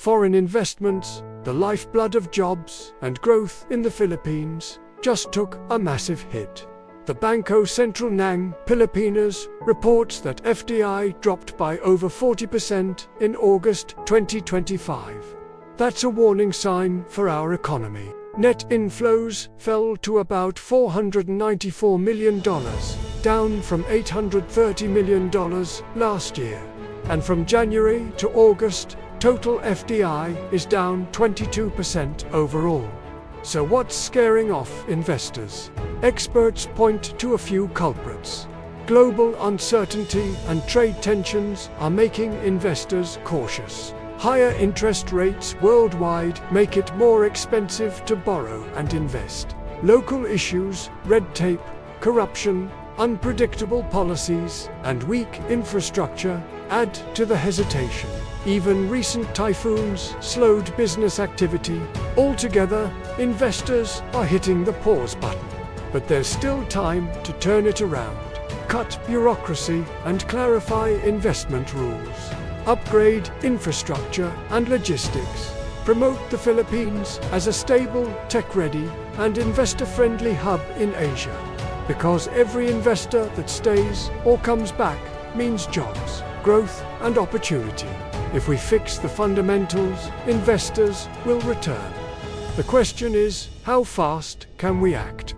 Foreign investments, the lifeblood of jobs and growth in the Philippines, just took a massive hit. The Bangko Sentral ng Pilipinas reports that FDI dropped by over 40% in August 2025. That's a warning sign for our economy. Net inflows fell to about $494 million, down from $830 million last year. And from January to August, total FDI is down 22% overall. So what's scaring off investors? Experts point to a few culprits. Global uncertainty and trade tensions are making investors cautious. Higher interest rates worldwide make it more expensive to borrow and invest. Local issues, red tape, corruption, unpredictable policies, and weak infrastructure add to the hesitation. Even recent typhoons slowed business activity. Altogether, investors are hitting the pause button. But there's still time to turn it around. Cut bureaucracy and clarify investment rules. Upgrade infrastructure and logistics. Promote the Philippines as a stable, tech-ready, and investor-friendly hub in Asia. Because every investor that stays or comes back means jobs, growth, and opportunity. If we fix the fundamentals, investors will return. The question is, how fast can we act?